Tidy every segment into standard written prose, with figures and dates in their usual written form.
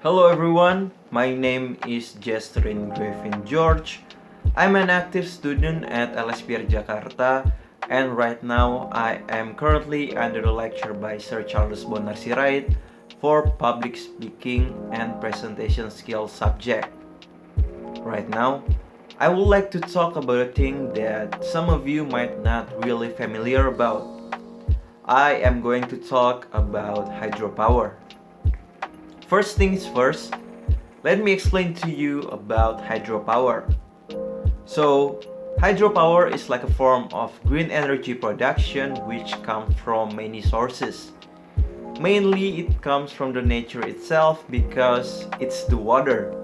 Hello everyone, my name is Jessrine Greivin George. I'm an active student at LSPR Jakarta, and right now I am currently under the lecture by Sir Charles Bonar Sirait for public speaking and presentation skills subject. Right now, I would like to talk about a thing that some of you might not really familiar about. I am going to talk about hydropower. First things first, let me explain to you about hydropower. So, hydropower is like a form of green energy production which comes from many sources. Mainly it comes from the nature itself because it's the water.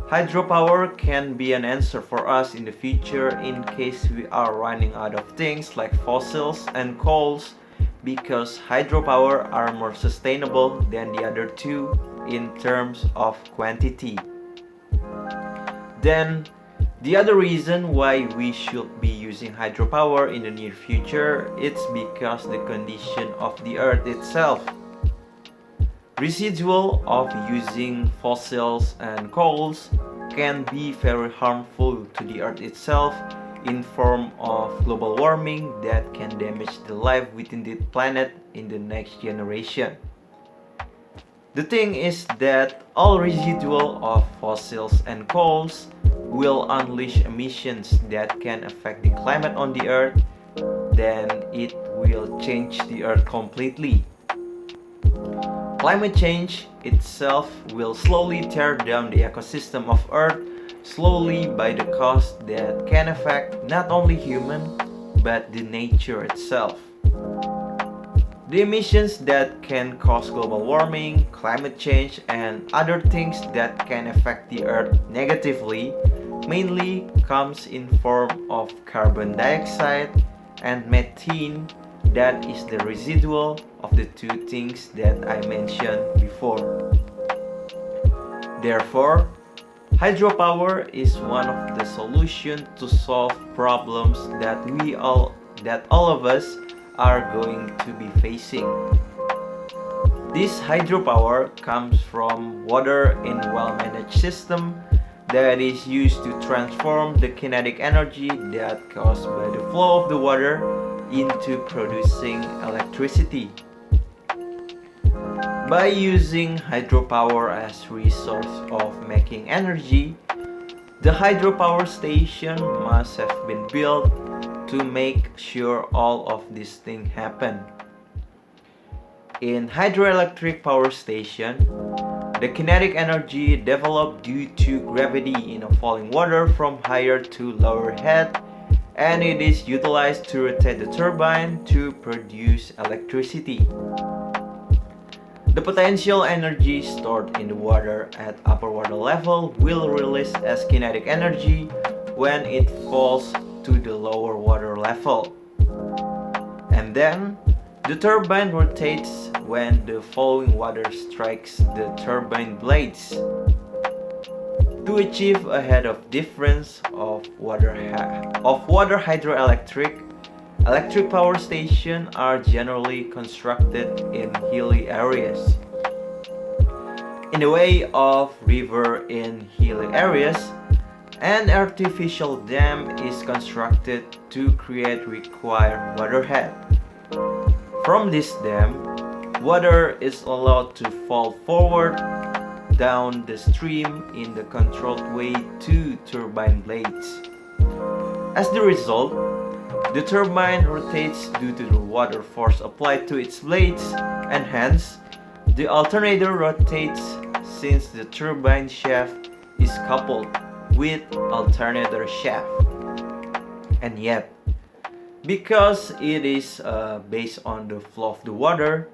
Hydropower can be an answer for us in the future in case we are running out of things like fossils and coals, because hydropower are more sustainable than the other two in terms of quantity. Then, the other reason why we should be using hydropower in the near future, it's because the condition of the earth itself. Residual of using fossils and coals can be very harmful to the earth itself in form of global warming that can damage the life within the planet in the next generation. The thing is that all residual of fossils and coals will unleash emissions that can affect the climate on the earth, then it will change the earth completely. Climate change itself will slowly tear down the ecosystem of Earth slowly by the cost that can affect not only human but the nature itself. The emissions that can cause global warming, climate change, and other things that can affect the Earth negatively mainly comes in form of carbon dioxide and methane, that is the residual of the two things that I mentioned before. Therefore, hydropower is one of the solutions to solve problems that all of us are going to be facing. This hydropower comes from water in a well-managed system that is used to transform the kinetic energy that caused by the flow of the water into producing electricity. By using hydropower as resource of making energy, the hydropower station must have been built to make sure all of these things happen. In hydroelectric power station, the kinetic energy developed due to gravity in a falling water from higher to lower head, and it is utilized to rotate the turbine to produce electricity. The potential energy stored in the water at upper water level will release as kinetic energy when it falls to the lower water level. And then, the turbine rotates when the falling water strikes the turbine blades. To achieve a head of difference of water hydroelectric, electric power stations are generally constructed in hilly areas. In the way of river in hilly areas, an artificial dam is constructed to create required water head. From this dam, water is allowed to fall forward down the stream in the controlled way to turbine blades. As the result, the turbine rotates due to the water force applied to its blades, and hence, the alternator rotates since the turbine shaft is coupled with alternator shaft. And yet, because it is based on the flow of the water,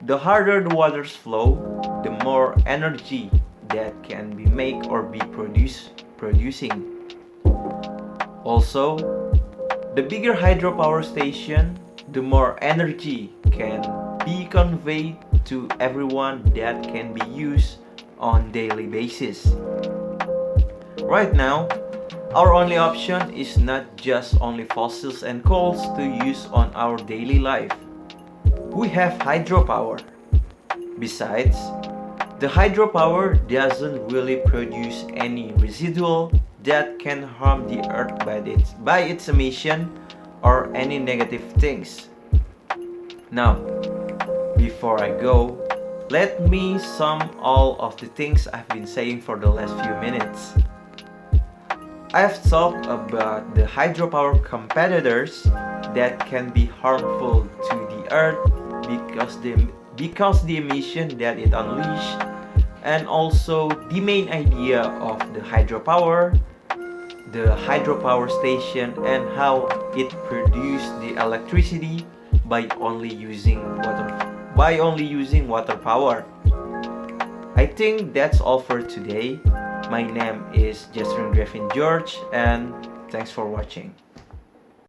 the harder the water's flow, the more energy that can be made or be producing. Also, the bigger hydropower station, the more energy can be conveyed to everyone that can be used on daily basis. Right now, our only option is not just only fossils and coals to use on our daily life. We have hydropower. Besides, The hydropower doesn't really produce any residual that can harm the earth by its emission or any negative things. Now, before I go, let me sum all of the things I've been saying for the last few minutes. I've talked about the hydropower competitors that can be harmful to the earth because the emission that it unleashes, and also the main idea of the hydropower station, and how it produces the electricity by only using water power. I think that's all for today. My name is Jessrine Greivin George, and thanks for watching.